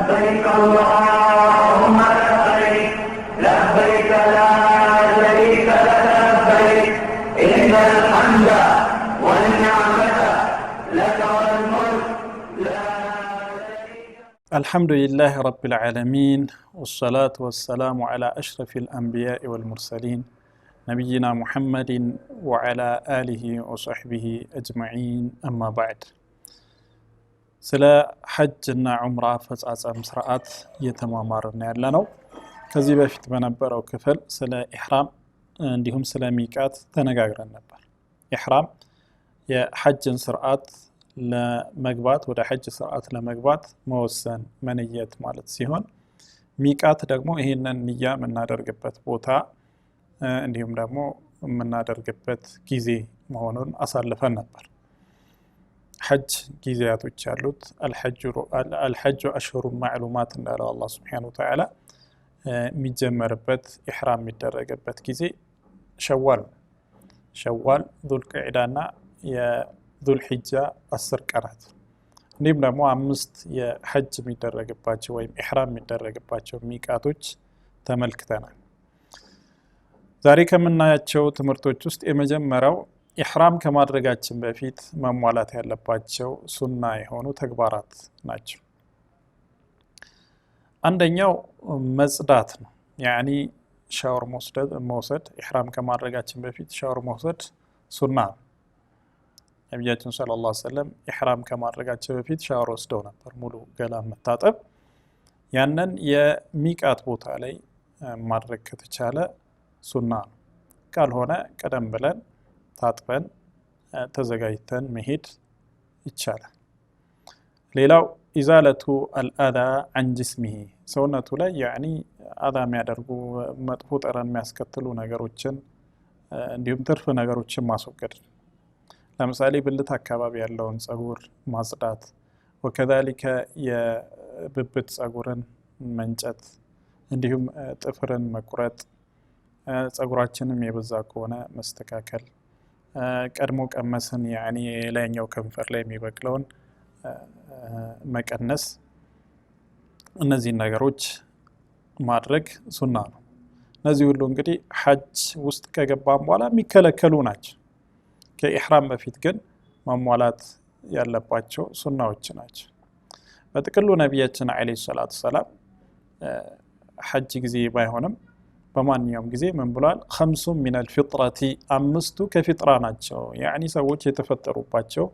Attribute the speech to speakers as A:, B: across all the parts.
A: لبيك اللهم لبيك لبيك لا شريك لك لبيك إن الحمد والنعمة لك والملك لا شريك.
B: الحمد لله رب العالمين والصلاة والسلام على أشرف الأنبياء والمرسلين نبينا محمد وعلى آله وصحبه أجمعين أما بعد. سلا حجنا عمره فصاصم سرعات يتمامرنا ያለነው ከዚህ በፊት በነበረው ክፍል ስለ ኢህራም እንዲሁም ስለ ሚቃት ተነጋግረን ነበር። ኢህራም የሐጅን ስርዓት ለመግባት ወደ ሐጅ ስርዓት ለመግባት መወሰን መንየት ማለት ሲሆን ሚቃት ደግሞ ይሄንን ንያ የምናደርግበት ቦታ እንዲሁም ደግሞ የምናደርግበት ጊዜ መሆኑን አሳልፈን ነበር። ሐጅ ጊዜያቶች አሉት። الحج أشهر معلومات እንዳለው አላህ Subhanahu Wa Ta'ala የሚጀመርበት ኢህራም የሚደረግበት ጊዜ ሸዋል ذو القعدة የذul حجة 10 ቀናት እንዲሁም ደግሞ 5 የሐጅ የሚደረግባቸው ወይም ኢህራም የሚደረግባቸው ሚቃቶች ተመልክተናል። ዛሬ ከምናያቸው ትምህርቶች ውስጥ የመጀመሪያው ኢህራም ከማድረጋችን በፊት መሟላት ያለባቸው ሱና የሆኑ ተግባራት ናቸው። አንደኛው መጽዳት ነው። ያኒ ሻወር መውሰድ ኢህራም ከማድረጋችን በፊት ሻወር መውሰድ ሱና ነው። ነብያችን ሰለላሁ ዐለይሂ ወሰለም ኢህራም ከማድረጋቸው በፊት ሻወር ወስደው ነበር፣ ሙሉ ገላ መታጠብ። ያንን የሚቃት ቦታ ላይ ማድረግ ከተቻለ ሱና ነው። ካልሆነ ቀደም ብለን ታጥበን ተዘጋጅተን መሄድ ይቻላል። ሌላው ኢዛለቱ አልአዛ عن جسمه ሰውነቱ ላይ ያኒ አዛ የሚያደርጉ መጥፎ ጠረን የሚያስከትሉ ነገሮችን እንዲሁም ትርፍ ነገሮችን ማስወገድ። ለምሳሌ ብልት አካባቢ ያለውን ጸጉር ማጽዳት፣ ወከዛሊከ የብብት ጸጉርን መንጨት፣ እንዲሁም ጥፍርን መቁረጥ፣ ጸጉራችንም የበዛ ከሆነ መስተካከል፣ ቀድሞ ቀመስን ያኒ የላይኛው ከንፈር ላይ የሚበቅለውን መቀነስ፣ እነዚህ ነገሮች ማድረግ ሱና ነው። እነዚህ ሁሉ እንግዲህ ሐጅ ውስጥ ከገባን በኋላ የሚከለከሉ ናቸው። ከኢህራም በፊት ግን መሟላት ያለባቸው ሱናዎች ናቸው። በጥቅሉ ነብያችን አለይሂ ሰላቱ ሰላም ሐጅ ጊዜ ባይሆንም በማንኛውም ጊዜ ምን ብሏል? 5 من الفطرة አምስቱ ከፊጥራ ናቸው። ያኒ ሰዎች የተፈጠሩባቸው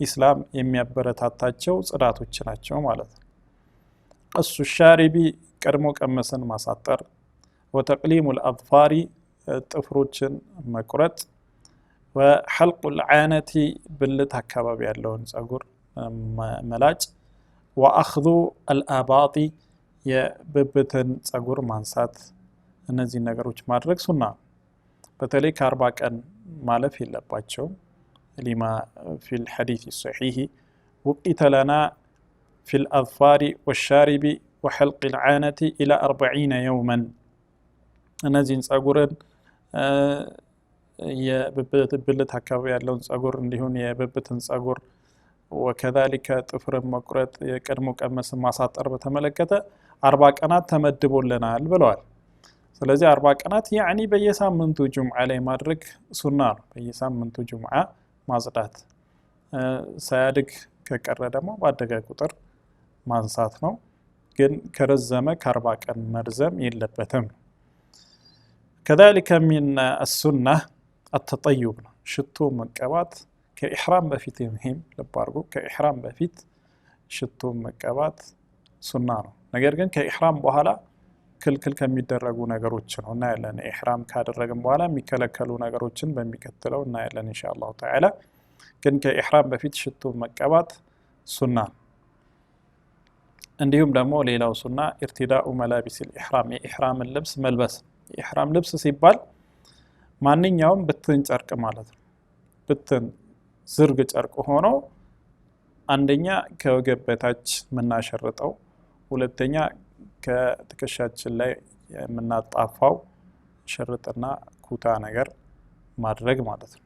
B: ኢስላም የሚያበረታታቸው ጽዳቶች ናቸው ማለት ነው። ቀሱ ሻሪቢ ቀድሞ ቀመስን ማሳጠር፣ ወተቅሊሙ الأظفار ጥፍሮችን መቁረጥ፣ ወሐልቁ العانة ብልት አካባቢ ያለውን ጸጉር መላጭ፣ ወአخذ الآباط የብብትን ጸጉር ማንሳት። እነዚህ ነገሮች ማድረግ ሱና። በተለይ ከ40 ቀን ማለፍ የለባቸውም። لما في الحديث الصحيح وقت لنا في الأظفار والشارب وحلق العانة إلى 40 يوما እነዚህን ጸጉርን የብብት አካባቢ ያለውን ጸጉር እንዲሁም የብብትን ጸጉር ወከዛሊከ ጥፍርን መቁረጥ የቀድሞ ቀመስን ማሳጠር በተመለከተ 40 ቀናት ተመድቦልናል ብለዋል። ስለዚህ 40 ቀናት ያኒ በየሳምንቱ ጁምዓ ላይ ማድረግ ሱና ነው። በየሳምንቱ ጁምዓ ማጽዳት፣ ሳያድግ ከቀረ ደግሞ ባደገ ቁጥር ማንሳት ነው። ግን ከረዘመ ከ40 ቀን መርዘም የለበትም። كذلك من السنة التطيب ሽቶ መቀባት ከኢህራም በፊት ይሄም ለባርጎ ከኢህራም በፊት ሽቶ መቀባት ሱና ነው። ነገር ግን ከኢህራም በኋላ ክልክል ከሚደረጉ ነገሮች ነው እና ያለን ኢህራም ካደረግን በኋላ የሚከለከሉ ነገሮችን በሚከተለው እና ያለን ኢንሻአላህ ተዓላ። ግን ከኢህራም በፊት ሽቶ መቀባት ሱና። እንዲሁም ደግሞ ሌላው ሱና ኢርቲዳኡ መላቢስ الإحرام የኢህራምን ልብስ መልበስ። የኢህራም ልብስ ሲባል ማንኛውም ብትን ጨርቅ ማለት ነው። ብትን ዝርግ ጨርቅ ሆኖ አንደኛ ከወገብ በታች የምናሸርጠው፣ ሁለተኛ ከትከሻችን ላይ የምናጣፋው ሽርጥና ኩታ ነገር ማድረግ ማለት ነው።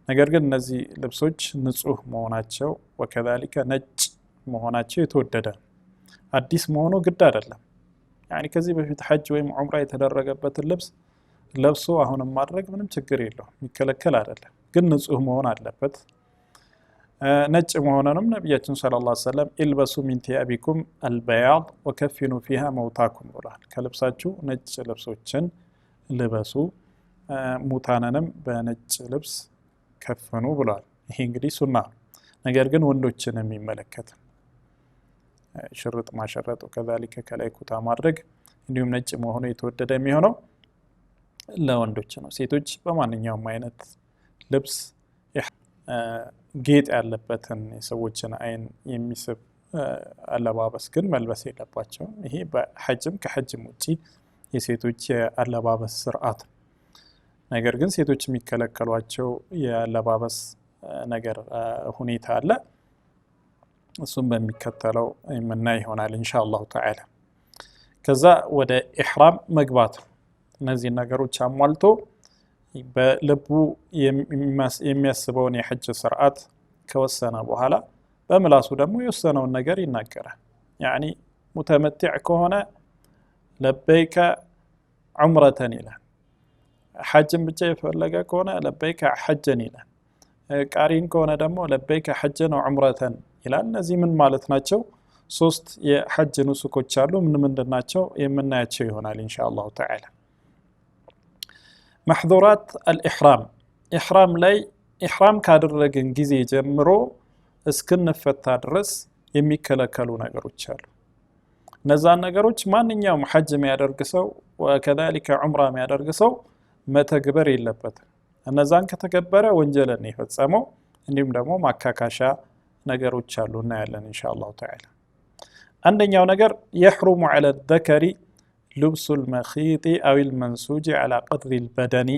B: ነገር ግን እነዚህ ልብሶች ንጹህ መሆናቸው ወከዛሊከ ነጭ መሆናቸው የተወደደ። አዲስ መሆኑ ግድ አይደለም። ያኒ ከዚህ በፊት ሐጅ ወይም ዑምራ የተደረገበትን ልብስ ለብሶ አሁንም ማድረግ ምንም ችግር የለውም፣ የሚከለከል አይደለም። ግን ንጹህ መሆን አለበት። ነጭ መሆኑንም ነቢያችን ሰለላሁ ዐለይሂ ወሰለም ኢልበሱ ሚን ቲያቢኩም አልበያድ ወከፊኑ ፊሃ መውታኩም ብሏል። ከልብሳችሁ ነጭ ልብሶችን ልበሱ፣ ሙታንንም በነጭ ልብስ ከፈኑ ብሏል። ይሄ እንግዲህ ሱና። ነገር ግን ወንዶችን የሚመለከት ሽርጥ ማሸረጡ ከዛሊከ ከላይ ኩታ ማድረግ እንዲሁም ነጭ መሆኑ የተወደደ የሚሆነው ለወንዶች ነው። ሴቶች በማንኛውም አይነት ልብስ ጌጥ ያለበትን የሰዎችን አይን የሚስብ አለባበስ ግን መልበስ የለባቸውም። ይሄ በሐጅም ከሐጅም ውጪ የሴቶች የአለባበስ ስርዓት። ነገር ግን ሴቶች የሚከለከሏቸው የአለባበስ ነገር ሁኔታ አለ። እሱም በሚከተለው የምናይ ይሆናል ኢንሻአላሁ ተዓላ። ከዛ ወደ ኢሕራም መግባት እነዚህ ነገሮች አሟልቶ በልቡ የሚያስበውን የሐጅ ስርዓት ከወሰነ በኋላ በምላሱ ደግሞ የወሰነውን ነገር ይናገራል። ያኒ ሙተመቲዕ ከሆነ ለበይከ ዑምረተን ይላል። ሐጅን ብቻ የፈለገ ከሆነ ለበይከ ሐጀን ይላል። ቃሪን ከሆነ ደግሞ ለበይከ ሐጀን ወዑምረተን ይላል። እነዚህ ምን ማለት ናቸው? ሶስት የሐጅ ንሱኮች አሉ። ምንድን ናቸው? የምናያቸው ይሆናል ኢንሻአላሁ ተዓላ። محظورات الإحرام إحرام لي إحرام ካደረግን ጊዜ ጀምሮ እስክንፈታ ድረስ የሚከለከሉ ነገሮች አሉ። እነዛን ነገሮች ማንኛውም ሐጅ የሚያደርግ ሰው ወከذلك ዑምራ የሚያደርግ ሰው መተግበር የለበትም። እነዛን ከተገበረ ወንጀልን የፈጸመው እንዲሁም ደግሞ ማካካሻ ነገሮች አሉ እናያለን ኢንሻአላሁ ተዓላ። አንደኛው ነገር يحرم على الذكر لبس المخيط أو المنسوج على قدر البدن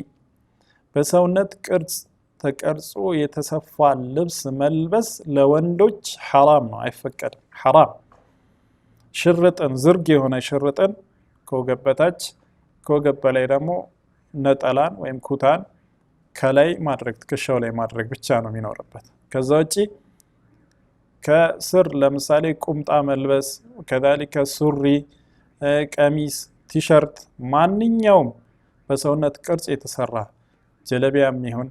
B: بسونت ቅርጽ ተቀርጾ የተሰፋ ልብስ መልበስ ለወንዶች حرام ነው፣ አይፈቀድም። حرام ሽርጥን ዝርግ የሆነ ሽርጥን ከወገብ በታች ከወገብ በላይ ደግሞ ነጠላን ወይም ኩታን ከላይ ማድረግ ትከሻው ላይ ማድረግ ብቻ ነው የሚኖርበት። ከዛ ውጪ ከስር ለምሳሌ ቁምጣ መልበስ ከذلك ሱሪ ቀሚስ ቲሸርት ማንኛውም በሰውነት ቅርጽ የተሰራ ጀለቢያም ይሁን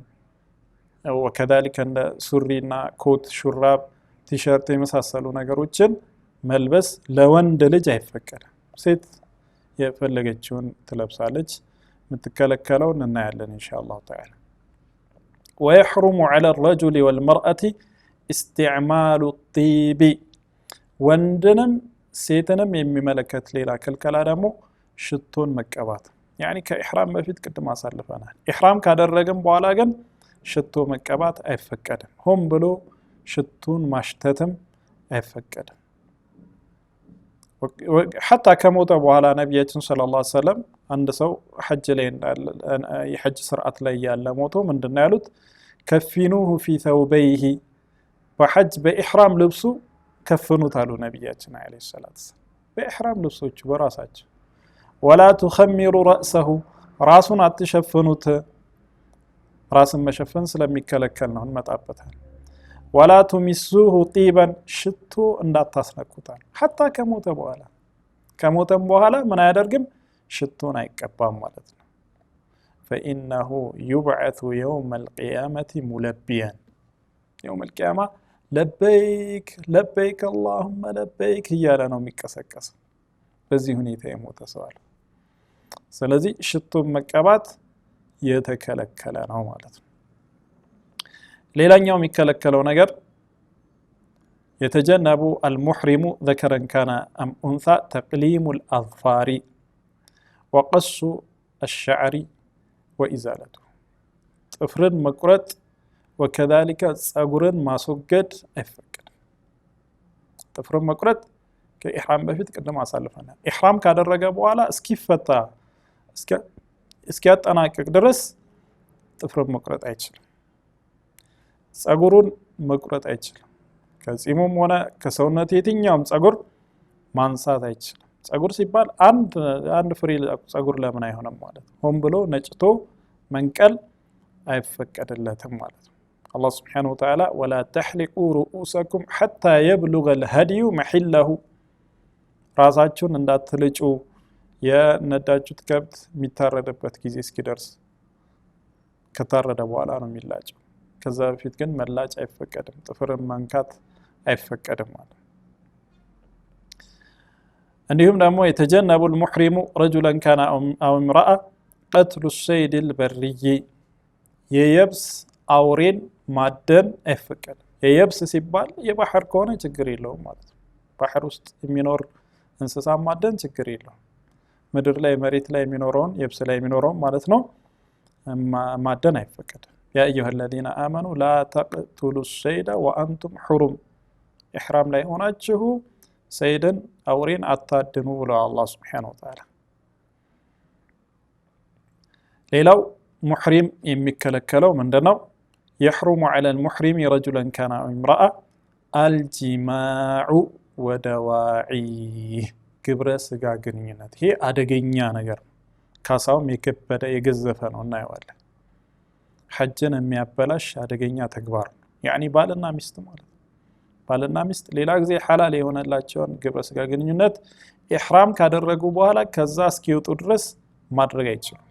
B: ወከذلك እንደ ሱሪና ኮት ሹራብ ቲሸርት የመሳሰሉ ነገሮችን መልበስ ለወንድ ልጅ አይፈቀድም። ሴት የፈለገችውን ትለብሳለች። የምትከለከለውን እናያለን ኢንሻአላሁ ተዓላ። ويحرم على الرجل والمرأة استعمال الطيب ወንድንም ሴትንም የሚመለከት ሌላ ክልከላ ደግሞ ሽቶን መቀባት። ያኒ ከኢሕራም በፊት ቅድም አሳልፈናል። ኢሕራም ካደረግን በኋላ ግን ሽቶ መቀባት አይፈቀድም። ሆም ብሎ ሽቶን ማሽተትም አይፈቀድም። حتى ከሞተ በኋላ ነብያችን ሰለላሁ ዐለይሂ ወሰለም አንድ ሰው ሐጅ ላይ እንዳለ የሐጅ ስርዓት ላይ ያለ ሞቶ ምንድነው ያሉት? ከፊኑሁ ፊ ثوبيه በሐጅ በኢሕራም ልብሱ ከፍኑት አሉ ነብያችን አለይሂ ሰላቱ ሰላም። በኢሕራም ልብሶቹ በራሳቸው ወላ ተخمሩ رأسه ራሱን አትሸፍኑት። ራስን መሸፈን ስለሚከለከል ነው እንመጣበታል። ወላ ተሚሱሁ ጢበን ሽቶ እንዳታስነኩታል። حتى ከሞተም በኋላ ምን አያደርግም? ሽቶን አይቀባም ማለት ነው። فإنه يبعث يوم القيامة ملبيا يوم القيامة لبيك لبيك اللهم لبيك እያለ ነው የሚቀሰቀሰው በዚህ ሁኔታ የሞተ ሰው አለ። ስለዚህ ሽቶ መቀባት የተከለከለ ነው ማለት ነው። ሌላኛው የሚከለከለው ነገር يتجنب المحرم ذكرا كان أم أنثى تقليم الأظفار وقص الشعر وإزالته ጥፍርን መቁረጥ وكذلك ጸጉርን ማስወገድ አይፈቀድም። ጥፍርን መቁረጥ ከኢሕራም በፊት ቅድም አሳልፈናል። ኢሕራም ካደረገ በኋላ እስኪፈታ እስኪያጠናቅቅ ድረስ ጥፍርን መቁረጥ አይችልም። ጸጉሩን መቁረጥ አይችልም። ከጺሙም ሆነ ከሰውነት የትኛውም ጸጉር ማንሳት አይችልም። ጸጉር ሲባል አንድ ፍሬ ጸጉር ለምን አይሆንም ማለት ነው። ሆን ብሎ ነጭቶ መንቀል አይፈቀድለትም ማለት ነው። الله سبحانه وتعالى ولا تحلقوا رؤوسكم حتى يبلغ الهدي محله ራሳችሁን እንዳትልጩ የነዳችሁት ከብት የሚታረድበት ጊዜ እስኪደርስ ከታረደ በኋላ ነው የሚላጨው። ከዛ በፊት ግን መላጭ አይፈቀድም፣ ጥፍርን መንካት አይፈቀድም ማለት። እንዲሁም ደግሞ የተጀነቡ المحرم رجلا كان او امرأة قتل الصيد البري የየብስ አውሬን ማደን አይፈቀድም። የየብስ ሲባል የባህር ከሆነ ችግር የለውም ማለት ነው። ባህር ውስጥ የሚኖር እንስሳ ማደን ችግር የለውም። ምድር ላይ መሬት ላይ የሚኖረውን የብስ ላይ የሚኖረውን ማለት ነው ማደን አይፈቀድም። ያ ايها الذين امنوا لا تقتلوا الصيد وانتم حرم ኢህራም ላይ ሆናችሁ ሰይድን አውሬን አታድኑ ብሏል አላህ Subhanahu Wa Ta'ala። ሌላው ሙህሪም የሚከለከለው ምንድነው? يحرم على المحرم رجلا كان أو امرأة الجماع ودواعيه ግብረ ስጋ ግንኙነት። ይሄ አደገኛ ነገር ካሳውም የከበደ የገዘፈ ነው እናየዋለን። ሐጅን የሚያበላሽ አደገኛ ተግባር ነው። ያኒ ባልና ሚስት ማለት ባልና ሚስት ሌላ ጊዜ ሐላል የሆነላቸውን ግብረ ስጋ ግንኙነት ኢህራም ካደረጉ በኋላ ከዛ እስኪወጡ ድረስ ማድረግ አይችሉም።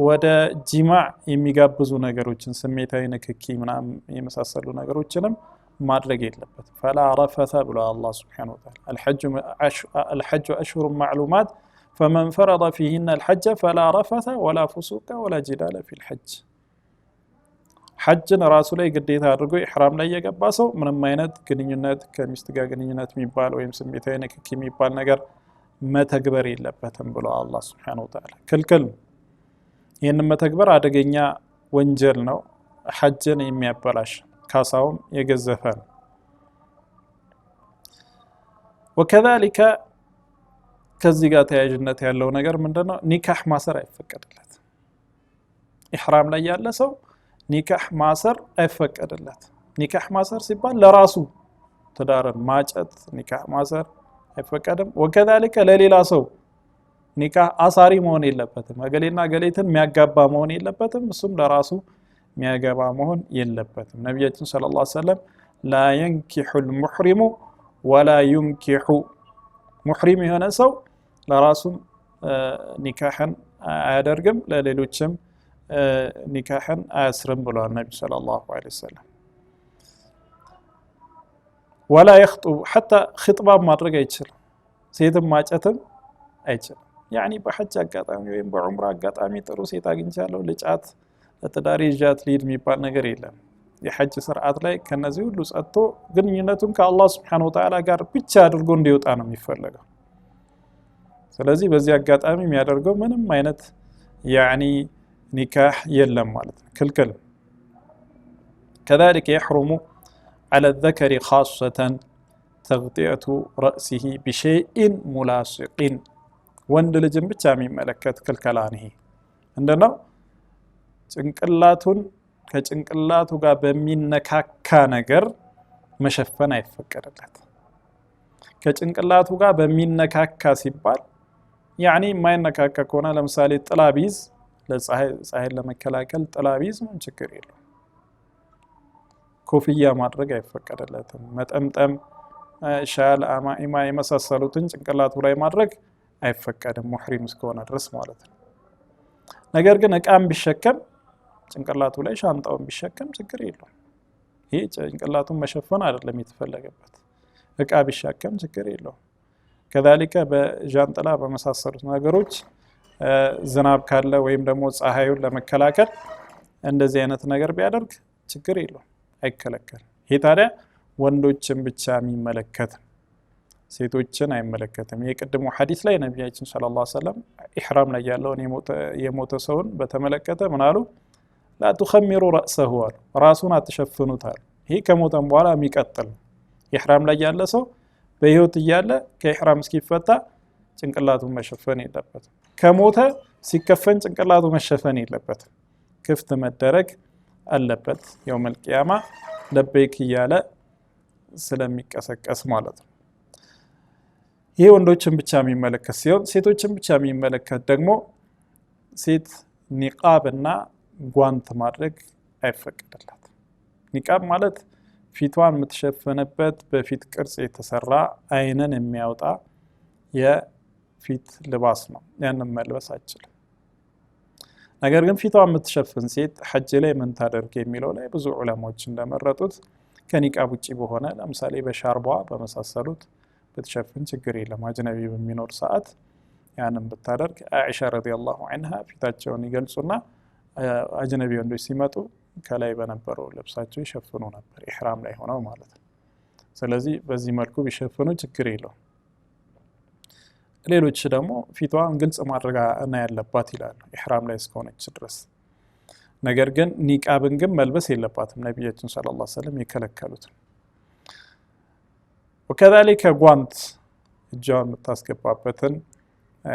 B: ወደ ጂማዕ የሚጋብዙ ነገሮችን ስሜታዊ ንክኪ ምናምን የመሳሰሉ ነገሮችንም ማድረግ የለበትም። فلا رفث ብሎ አላህ Subhanahu Wa Ta'ala الحج أشهر معلومات فمن فرض فيهن الحج فلا رفث ولا فسوق ولا جدال في الحج ሐጅን ራሱ ላይ ግዴታ አድርጎ ኢህራም ላይ የገባ ሰው ምንም አይነት ግንኙነት ከሚስት ጋር ግንኙነት የሚባል ወይም ስሜታዊ ንክኪ የሚባል ነገር መተግበር የለበትም ብሎ አላህ Subhanahu Wa Ta'ala ክልክል። ይህንን መተግበር አደገኛ ወንጀል ነው፣ ሐጅን የሚያበላሽ ካሳውም የገዘፈ ነው። وكذلك ከዚህ ጋር ተያያዥነት ያለው ነገር ምንድነው? ኒካህ ማሰር አይፈቀድለት። ኢህራም ላይ ያለ ሰው ኒካህ ማሰር አይፈቀድለት። ኒካህ ማሰር ሲባል ለራሱ ትዳርን ማጨት ኒካህ ማሰር አይፈቀድም። وكذلك ለሌላ ሰው ኒካህ አሳሪ መሆን የለበትም። ገሌና ገሌትን የሚያጋባ መሆን የለበትም። እሱም ለራሱ የሚያገባ መሆን የለበትም። ነብያችን ሰለላሁ ዐለይሂ ወሰለም لا ينكح المحرم ولا ينكح ሙህሪም የሆነ ሰው ለራሱ ኒካህን አያደርግም ለሌሎችም ኒካህን አያስርም ብሏል ነብዩ ሰለላሁ ዐለይሂ ወሰለም። ولا يخطب حتى خطبه ማድረግ አይችልም፣ ሴትም ማጨትም አይችልም። ያኒ በሐጅ አጋጣሚ ወይም በዑምራ አጋጣሚ ጥሩ ሴት አግኝቻለሁ ልጫት ለተዳሪ ጃት ሊድ የሚባል ነገር የለም። የሐጅ ስርዓት ላይ ከነዚህ ሁሉ ጸጥቶ ግንኙነቱን ከአላህ Subhanahu Wa Ta'ala ጋር ብቻ አድርጎ እንዲወጣ ነው የሚፈልገው። ስለዚህ በዚህ አጋጣሚ የሚያደርገው ምንም አይነት ያኒ ኒካህ የለም ማለት ነው፣ ክልክል። كذلك يحرم على الذكر خاصة تغطية رأسه بشيء ملاصق ወንድ ልጅን ብቻ የሚመለከት ክልከላ ነው። እንደነው ጭንቅላቱን ከጭንቅላቱ ጋር በሚነካካ ነገር መሸፈን አይፈቀድለት። ከጭንቅላቱ ጋር በሚነካካ ሲባል ያኒ የማይነካካ ከሆነ ለምሳሌ ጥላ ቢዝ ለፀሐይን ለመከላከል ጥላ ቢዝ ምን ችግር የለው። ኮፍያ ማድረግ አይፈቀድለትም። መጠምጠም፣ ሻል፣ አማኢማ የመሳሰሉትን ጭንቅላቱ ላይ ማድረግ አይፈቀድም ሙህሪም እስከሆነ ድረስ ማለት ነው። ነገር ግን እቃም ቢሸከም ጭንቅላቱ ላይ ሻንጣውን ቢሸከም ችግር የለውም። ይሄ ጭንቅላቱን መሸፈን አይደለም የተፈለገበት፣ እቃ ቢሸከም ችግር የለውም። كذلك በጃንጥላ በመሳሰሉት ነገሮች ዝናብ ካለ ወይም ደግሞ ፀሐዩን ለመከላከል እንደዚህ አይነት ነገር ቢያደርግ ችግር የለውም፣ አይከለከልም። ይሄ ታዲያ ወንዶችን ብቻ የሚመለከት ሴቶችን አይመለከትም። የቅድሙ ሐዲስ ላይ ነብያችን ሰለላሁ ዐለይሂ ወሰለም ኢህራም ላይ ያለውን የሞተ ሰውን በተመለከተ ምን አሉ? لا تخمروا رأسه ራሱን አትሸፍኑት አሉ። ይሄ ከሞተም በኋላ የሚቀጥል ኢህራም ላይ ያለ ሰው በህይወት እያለ ከኢህራም እስኪፈታ ጭንቅላቱን መሸፈን የለበትም። ከሞተ ሲከፈን ጭንቅላቱ መሸፈን የለበትም፣ ክፍት መደረግ አለበት። የውመል ቂያማ ለበይክ እያለ ስለሚቀሰቀስ ማለት ነው። ይሄ ወንዶችን ብቻ የሚመለከት ሲሆን ሴቶችን ብቻ የሚመለከት ደግሞ ሴት ኒቃብና ጓንት ማድረግ አይፈቀድላት። ኒቃብ ማለት ፊቷን የምትሸፍንበት በፊት ቅርጽ የተሰራ አይንን የሚያወጣ የፊት ልባስ ነው። ያንን መልበስ አትችልም። ነገር ግን ፊቷን የምትሸፍን ሴት ሐጅ ላይ ምን ታደርግ የሚለው ላይ ብዙ ዑለሞች እንደመረጡት ከኒቃብ ውጪ በሆነ ለምሳሌ በሻርቧ በመሳሰሉት ብትሸፍን ችግር የለም። አጅነቢ በሚኖር ሰዓት ያንን ብታደርግ አይሻ ረዲየላሁ ዐንሃ ፊታቸውን ይገልጹና አጅነቢ ወንዶች ሲመጡ ከላይ በነበረው ልብሳቸው ይሸፍኑ ነበር፣ ኢህራም ላይ ሆነው ማለት ነው። ስለዚህ በዚህ መልኩ ቢሸፍኑ ችግር የለውም። ሌሎች ደግሞ ፊቷን ግልጽ ማድረግ እና ያለባት ይላሉ ኢህራም ላይ እስከሆነች ድረስ። ነገር ግን ኒቃብን ግን መልበስ የለባትም ነቢያችን ሰለላሁ ዐለይሂ ወሰለም የከለከሉት። ወከዛሊከ ጓንት እጇን የምታስገባበትን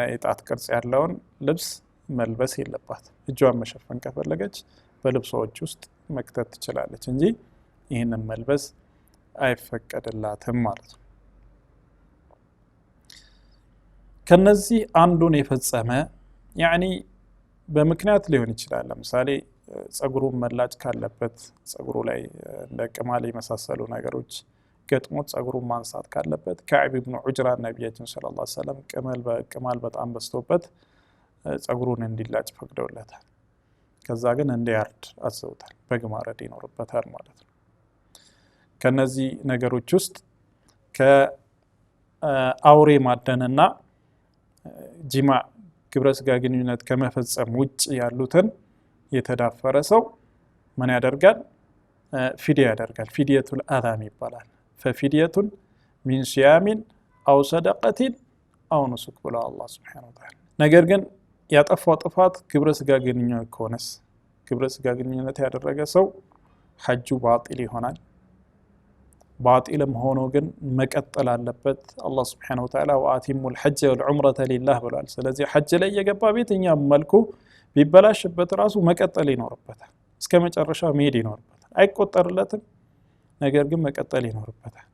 B: የጣት ቅርጽ ያለውን ልብስ መልበስ የለባትም። እጇን መሸፈን ከፈለገች በልብሶች ውስጥ መክተት ትችላለች እንጂ ይህንን መልበስ አይፈቀድላትም ማለት ነው። ከነዚህ አንዱን የፈጸመ ያኒ በምክንያት ሊሆን ይችላል። ለምሳሌ ጸጉሩን መላጭ ካለበት ጸጉሩ ላይ እንደ ቅማል የመሳሰሉ ነገሮች ገጥሞት ጸጉሩን ማንሳት ካለበት ከዕብ ኢብኑ ዑጅራ ነቢያችን ሰለላሁ ዐለይሂ ወሰለም ቅማል በጣም በዝቶበት ጸጉሩን እንዲላጭ ፈቅደውለታል። ከዛ ግን እንዲያርድ አዘውታል። በግ ማረድ ይኖርበታል ማለት ነው። ከነዚህ ነገሮች ውስጥ ከአውሬ ማደንና ጂማዕ ግብረ ስጋ ግንኙነት ከመፈጸም ውጭ ያሉትን የተዳፈረ ሰው ምን ያደርጋል? ፊድያ ያደርጋል። ፊድየቱል አዛም ይባላል። ፈፊድየቱን ሚን ሲያሚን አው ሰደቀቲን አው ኑሱክ ብለው አላህ ሱብሓነሁ ወተዓላ። ነገር ግን ያጠፋው ጥፋት ግብረ ስጋ ግንኙነት ከሆነስ ግብረ ስጋ ግንኙነት ያደረገ ሰው ሐጁ ባጢል ይሆናል። ባጢልም ሆኖ ግን መቀጠል አለበት። አላህ ሱብሓነሁ ወተዓላ ወአቲሙል ሐጀ ወልዑምረተ ሊላህ ብሏል። ስለዚህ ሐጅ ላይ የገባ በየትኛውም መልኩ ቢበላሽበት ራሱ መቀጠል ይኖርበታል። እስከ መጨረሻው መሄድ ይኖርበታል። አይቆጠርለትም፣ ነገር ግን መቀጠል ይኖርበታል።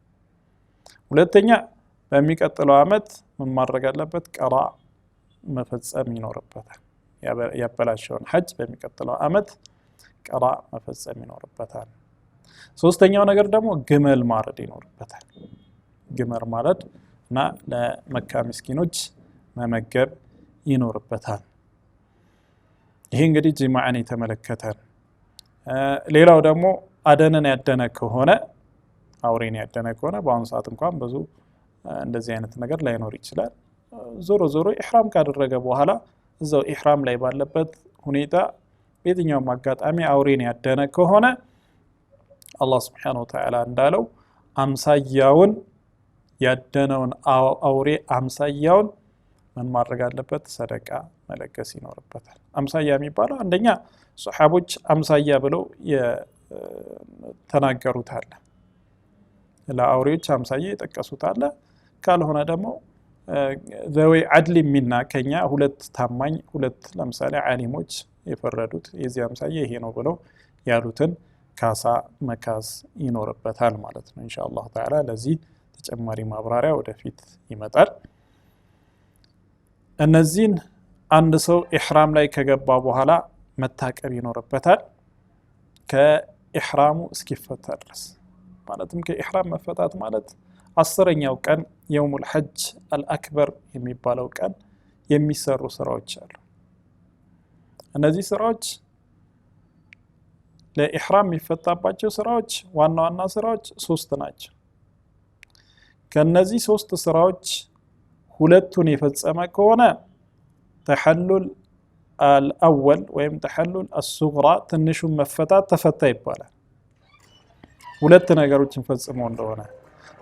B: ሁለተኛ በሚቀጥለው ዓመት ምን ማድረግ አለበት? ቀራ መፈጸም ይኖርበታል። ያበላሸውን ሐጅ በሚቀጥለው ዓመት ቀራ መፈጸም ይኖርበታል። ሶስተኛው ነገር ደግሞ ግመል ማረድ ይኖርበታል። ግመል ማረድ እና ለመካ ምስኪኖች መመገብ ይኖርበታል። ይሄ እንግዲህ ጂማዕን የተመለከተ። ሌላው ደግሞ አደንን ያደነ ከሆነ አውሬን ያደነ ከሆነ በአሁኑ ሰዓት እንኳን ብዙ እንደዚህ አይነት ነገር ላይኖር ይችላል። ዞሮ ዞሮ ኢህራም ካደረገ በኋላ እዛው ኢህራም ላይ ባለበት ሁኔታ በየትኛውም አጋጣሚ አውሬን ያደነ ከሆነ አላህ ሱብሓነሁ ወተዓላ እንዳለው አምሳያውን ያደነውን አውሬ አምሳያውን ምን ማድረግ አለበት? ሰደቃ መለገስ ይኖርበታል። አምሳያ የሚባለው አንደኛ ሱሐቦች አምሳያ ብለው ተናገሩት አለ፣ ለአውሬዎች አምሳያ የጠቀሱት አለ። ካልሆነ ደግሞ ዘወይ አድል ሚና ከኛ ሁለት ታማኝ ሁለት ለምሳሌ ዓሊሞች የፈረዱት የዚህ አምሳያ ይሄ ነው ብለው ያሉትን ካሳ መካስ ይኖርበታል ማለት ነው። ኢንሻአላህ ተዓላ ለዚህ ተጨማሪ ማብራሪያ ወደፊት ይመጣል። እነዚህን አንድ ሰው ኢህራም ላይ ከገባ በኋላ መታቀብ ይኖርበታል ከኢህራሙ እስኪፈታ ድረስ። ማለትም ከኢህራም መፈታት ማለት 10ኛው ቀን የውሙል ሐጅ አልአክበር የሚባለው ቀን የሚሰሩ ስራዎች አሉ። እነዚህ ስራዎች ለኢህራም የሚፈታባቸው ስራዎች ዋና ዋና ስራዎች 3 ናቸው። ከነዚህ 3 ስራዎች ሁለቱን የፈጸመ ከሆነ ተሐሉል አልአወል ወይም ተሐሉል አስሱግራ ትንሹን መፈታት ተፈታ ይባላል። ሁለት ነገሮችን ፈጽሞ እንደሆነ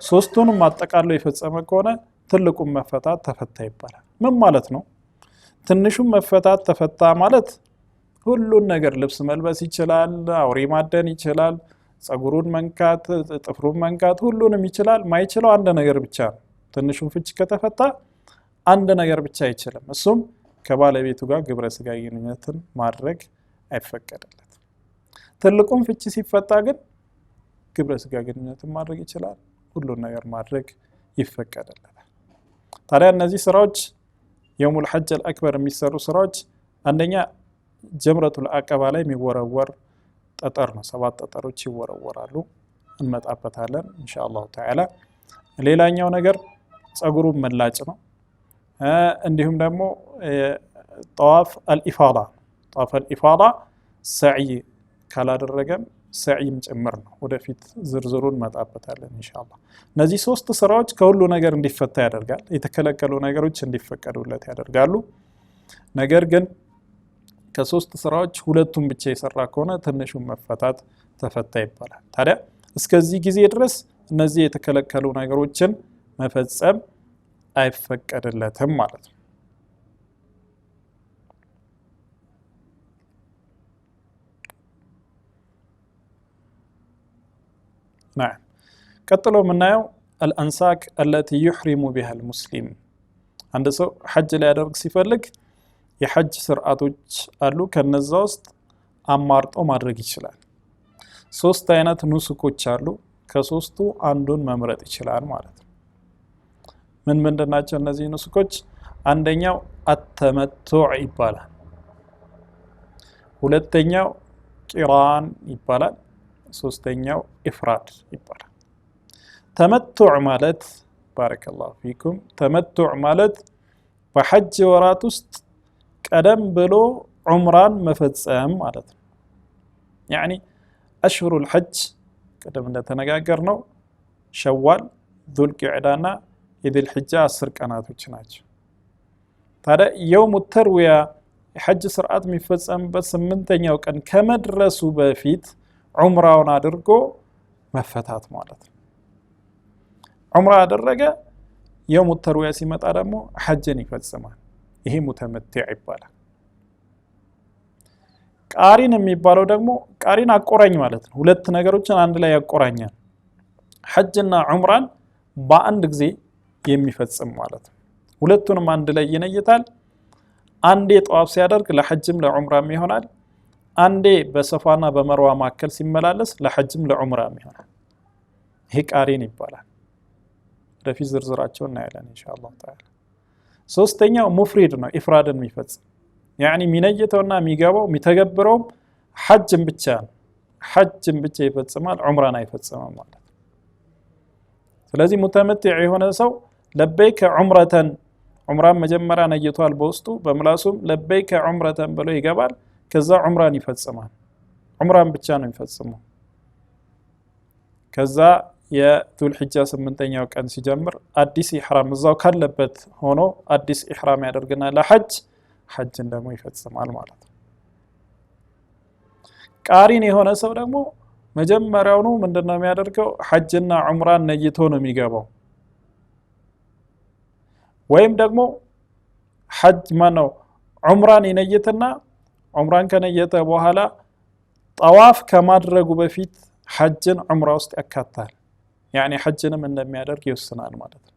B: 3ቱንም አጠቃለው የፈጸመ ከሆነ ትልቁን መፈታት ተፈታ ይባላል። ምን ማለት ነው? ትንሹን መፈታት ተፈታ ማለት ሁሉን ነገር ልብስ መልበስ ይችላል፣ አውሬ ማደን ይችላል፣ ጸጉሩን መንካት፣ ጥፍሩን መንካት ሁሉንም ይችላል። ማይችለው አንድ ነገር ብቻ ነው። ትንሹን ፍች ከተፈታ አንድ ነገር ብቻ አይችልም። እሱም ከባለቤቱ ጋር ግብረ ስጋ ግንኙነትን ማድረግ አይፈቀድለትም። ትልቁን ፍች ሲፈታ ግን ግብረ ስጋ ግንኙነትን ማድረግ ይችላል፣ ሁሉን ነገር ማድረግ ይፈቀድለታል። ታዲያ እነዚህ ስራዎች የውሙል ሐጅ አልአክበር የሚሰሩ ስራዎች አንደኛ ጀምረቱል አቀባ ላይ የሚወረወር ጠጠር ነው። 7 ጠጠሮች ይወረወራሉ። እንመጣበታለን ኢንሻአላህ ተዓላ። ሌላኛው ነገር ጸጉሩን መላጭ ነው። እንዲሁም ደግሞ ጠዋፍ አልኢፋዳ ጠዋፍ አልኢፋዳ ሰዒ ካላደረገም ሰዒም ጭምር ነው። ወደፊት ዝርዝሩን እንመጣበታለን ኢንሻአላህ። እነዚህ ሶስት ስራዎች ከሁሉ ነገር እንዲፈታ ያደርጋል። የተከለከሉ ነገሮች እንዲፈቀዱለት ያደርጋሉ። ነገር ግን ከሶስት ስራዎች ሁለቱን ብቻ የሰራ ከሆነ ትንሹን መፈታት ተፈታ ይባላል። ታዲያ እስከዚህ ጊዜ ድረስ እነዚህ የተከለከሉ ነገሮችን መፈጸም አይፈቀድለትም ማለት ነው። نعم ቀጥሎ የምናየው الأنساك التي يحرم بها المسلم አንድ ሰው ሐጅ ሊያደርግ ሲፈልግ የሐጅ ስርዓቶች አሉ። ከነዛ ውስጥ አማርጦ ማድረግ ይችላል። ሶስት አይነት ኑሱኮች አሉ። ከሶስቱ አንዱን መምረጥ ይችላል ማለት ነው። ምን ምንድናቸው እነዚህ ኑሱኮች? አንደኛው አተመቱዕ ይባላል። ሁለተኛው ቂራን ይባላል። ሶስተኛው ኢፍራድ ይባላል። ተመቱዕ ማለት ባረከላሁ ፊኩም ተመቱዕ ማለት በሐጅ ወራት ውስጥ ቀደም ብሎ ዑምራን መፈጸም ማለት ነው። ያኒ አሽሁሩል ሐጅ ቀደም እንደተነጋገርነው ሸዋል፣ ዙልቂዕዳና የዚል ሒጃ 10 ቀናቶች ናቸው። ታዲያ የውሙ ተርዊያ የሐጅ ስርዓት የሚፈጸምበት 8ኛው ቀን ከመድረሱ በፊት ዑምራውን አድርጎ መፈታት ማለት ነው። ዑምራ አደረገ፣ የውሙ ተርዊያ ሲመጣ ደግሞ ሐጅን ይፈጽማል። ይሄ ሙተመቲዕ ይባላል። ቃሪን የሚባለው ደግሞ ቃሪን አቆራኝ ማለት ነው። ሁለት ነገሮችን አንድ ላይ ያቆራኛል። ሐጅና ዑምራን በአንድ ጊዜ የሚፈጽም ማለት ነው። ሁለቱንም አንድ ላይ ይነይታል። አንዴ ጠዋፍ ሲያደርግ ለሐጅም ለዑምራም ይሆናል። አንዴ በሰፋና በመርዋ መካከል ሲመላለስ ለሐጅም ለዑምራም ይሆናል። ይሄ ቃሪን ይባላል። ወደፊት ዝርዝራቸውን እናያለን ኢንሻአላህ ተዓላ። ሶስተኛው ሙፍሪድ ነው፣ ኢፍራድን የሚፈጽም ያኒ የሚነይተውና የሚገባው የሚተገብረውም ሐጅን ብቻ ነው። ሐጅን ብቻ ይፈጽማል፣ ዑምራን አይፈጽምም ማለት ነው። ስለዚህ ሙተመቲዕ የሆነ ሰው ለበይከ ዑምረተን ዑምራን መጀመሪያ ነይቷል በውስጡ በምላሱም ለበይከ ዑምረተን ብሎ ይገባል። ከዛ ዑምራን ይፈጽማል። ዑምራን ብቻ ነው የሚፈጽመው። ከዛ የዙል ሒጃ 8ኛው ቀን ሲጀምር አዲስ ኢሕራም እዛው ካለበት ሆኖ አዲስ ኢሕራም ያደርግና ለሐጅ ሐጅን ደግሞ ይፈጽማል ማለት ነው። ቃሪን የሆነ ሰው ደግሞ መጀመሪያውኑ ምንድነው የሚያደርገው? ሐጅና ዑምራን ነይቶ ነው የሚገባው። ወይም ደግሞ ሐጅ ማነው ዑምራን ይነይትና ዑምራን ከነየተ በኋላ ጠዋፍ ከማድረጉ በፊት ሐጅን ዑምራ ውስጥ ያካታል። ያኒ ሐጅንም እንደሚያደርግ ይወስናል ማለት ነው።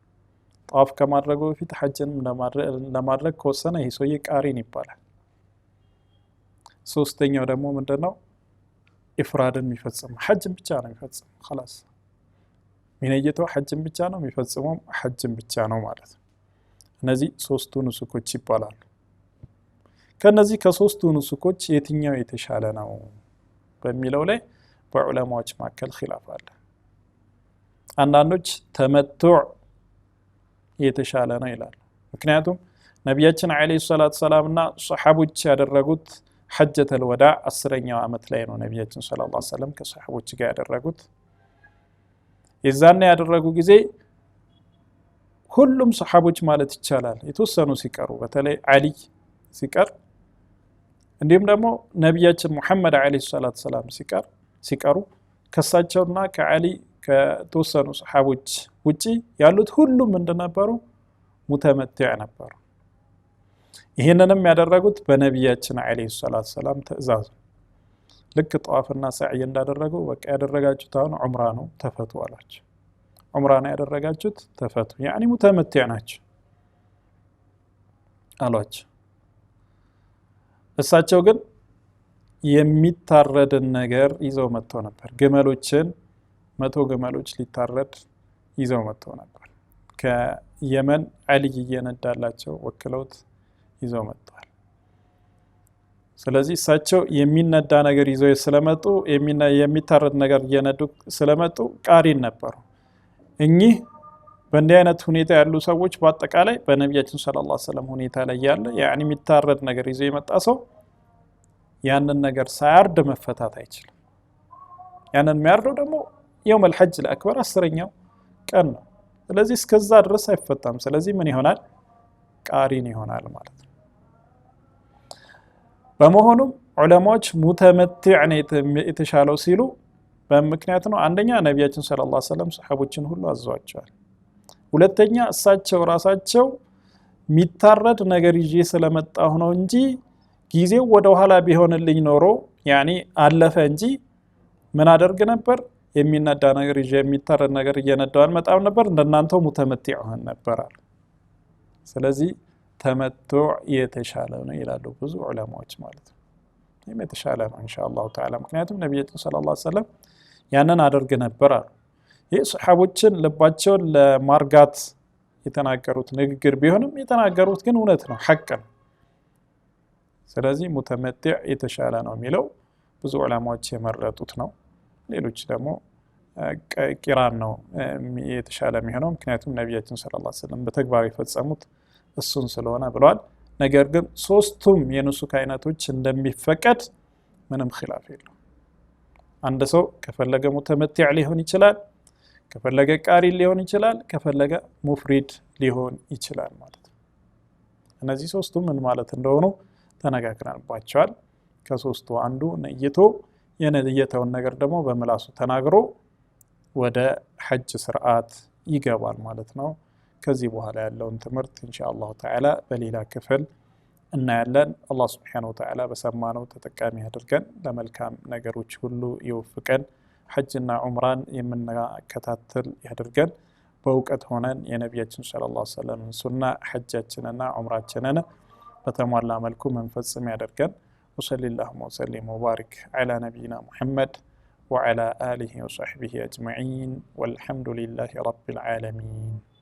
B: ጠዋፍ ከማድረጉ በፊት ሐጅንም ለማድረግ ከወሰነ ይህ ሰውዬ ቃሪን ይባላል። ሶስተኛው ደግሞ ምንድነው? ኢፍራድን የሚፈጽም ሐጅን ብቻ ነው የሚፈጽም خلاص የሚነይተው ሐጅን ብቻ ነው የሚፈጽመው ሐጅን ብቻ ነው ማለት ነው። እነዚህ ሶስቱ ኑሱኮች ይባላሉ። ከነዚህ ከሶስቱ ኑሱኮች የትኛው የተሻለ ነው በሚለው ላይ በዑለማዎች መካከል ኺላፍ አለ። አንዳንዶች ተመቱዕ የተሻለ ነው ይላሉ። ምክንያቱም ነቢያችን አለይሂ ሰላቱ ሰላምና ሱሐቦች ያደረጉት ሐጀተል ወዳዕ 10ኛው ዓመት ላይ ነው። ነቢያችን ሰለላሁ ዐለይሂ ወሰለም ከሱሐቦች ጋር ያደረጉት የዛኔ ያደረጉ ጊዜ ሁሉም ሱሐቦች ማለት ይቻላል የተወሰኑ ሲቀሩ በተለይ አሊ ሲቀር እንዲሁም ደግሞ ነቢያችን ሙሐመድ አለይሂ ሰላቱ ሰላም ሲቀሩ ከሳቸውና ከአሊ ከተወሰኑ ሱሐቦች ውጪ ያሉት ሁሉም እንደነበሩ ሙተመቲዕ ነበሩ። ይሄንንም ያደረጉት በነቢያችን አለይሂ ሰላቱ ሰላም ትእዛዝ ልክ ጠዋፍና ሰዕይ እንዳደረጉ በቃ ያደረጋችሁት አሁን ዑምራ ነው ተፈቱ አላቸው። ዑምራ ነው ያደረጋችሁት ተፈቱ ያኒ ሙተመቲዕ ናቸው አሏቸው። እሳቸው ግን የሚታረድን ነገር ይዘው መጥተው ነበር። ግመሎችን 100 ግመሎች ሊታረድ ይዘው መጥተው ነበር። ከየመን አሊ እየነዳላቸው ወክለውት ይዘው መጥተዋል። ስለዚህ እሳቸው የሚነዳ ነገር ይዘው ስለመጡ የሚታረድ ነገር እየነዱ ስለመጡ ቃሪን ነበሩ። እኚህ በእንዲህ አይነት ሁኔታ ያሉ ሰዎች በአጠቃላይ በነቢያችን ሰለላሁ ዐለይሂ ወሰለም ሁኔታ ላይ ያለ ያኒ የሚታረድ ነገር ይዘው የመጣ ሰው ያንን ነገር ሳያርድ መፈታት አይችልም። ያንን የሚያርደው ደግሞ የውመል ሐጅ አልአክበር 10ኛው ቀን ነው። ስለዚህ እስከዛ ድረስ አይፈታም። ስለዚህ ምን ይሆናል? ቃሪን ይሆናል ማለት ነው። በመሆኑም ዑለማዎች ሙተመቲዕ ነው የተሻለው ሲሉ በምክንያት ነው። አንደኛ ነቢያችን ሰለላሁ ዐለይሂ ወሰለም ሰሐቦችን ሁሉ አዘዋቸዋል። ሁለተኛ እሳቸው ራሳቸው የሚታረድ ነገር ይዤ ስለመጣሁ ነው እንጂ ጊዜው ወደ ኋላ ቢሆንልኝ ኖሮ ያኒ አለፈ እንጂ ምን አደርግ ነበር? የሚነዳ ነገር ይዤ የሚታረድ ነገር እየነዳው አልመጣም ነበር፣ እንደናንተው ሙተመቲዕ ሆን ነበር አሉ። ስለዚህ ተመቱዕ የተሻለ ነው ይላሉ ብዙ ዑለማዎች ማለት ነው። ይህም የተሻለ ነው ኢንሻአላሁ ተዓላ። ምክንያቱም ነቢያችን ሰለላሁ ዐለይሂ ወሰለም ያንን አደርግ ነበር አሉ። ይህ ሰሓቦችን ልባቸውን ለማርጋት የተናገሩት ንግግር ቢሆንም የተናገሩት ግን እውነት ነው፣ ሐቅ ነው። ስለዚህ ሙተመቲዕ የተሻለ ነው የሚለው ብዙ ዑለማዎች የመረጡት ነው። ሌሎች ደግሞ ቂራን ነው የተሻለ የሚሆነው፣ ምክንያቱም ነቢያችን ሰለላሁ ዐለይሂ ወሰለም በተግባር የፈጸሙት እሱን ስለሆነ ብለዋል። ነገር ግን ሶስቱም የኑሱክ አይነቶች እንደሚፈቀድ ምንም ኺላፍ የለው። አንድ ሰው ከፈለገ ሙተመቲዕ ሊሆን ይችላል፣ ከፈለገ ቃሪ ሊሆን ይችላል፣ ከፈለገ ሙፍሪድ ሊሆን ይችላል ማለት ነው። እነዚህ ሶስቱም ምን ማለት እንደሆኑ ተነጋግረንባቸዋል። ከሶስቱ አንዱ ነይቶ የነየተውን ነገር ደግሞ በምላሱ ተናግሮ ወደ ሐጅ ስርዓት ይገባል ማለት ነው። ከዚህ በኋላ ያለውን ትምህርት ኢንሻአላሁ ተዓላ በሌላ ክፍል እናያለን። አላህ ሱብሓነሁ ወተዓላ በሰማነው ተጠቃሚ አድርገን ለመልካም ነገሮች ሁሉ ይወፍቀን። ሐጅና ዑምራን የምንከታተል ያድርገን። በእውቀት ሆነን የነቢያችን ሰለላሁ ዐለይሂ ወሰለም ሱና ሐጃችንና ዑምራችንን በተሟላ መልኩ መንፈጽም ያድርገን። وصلى اللهم وسلم وبارك على نبينا محمد وعلى آله وصحبه أجمعين والحمد لله رب العالمين.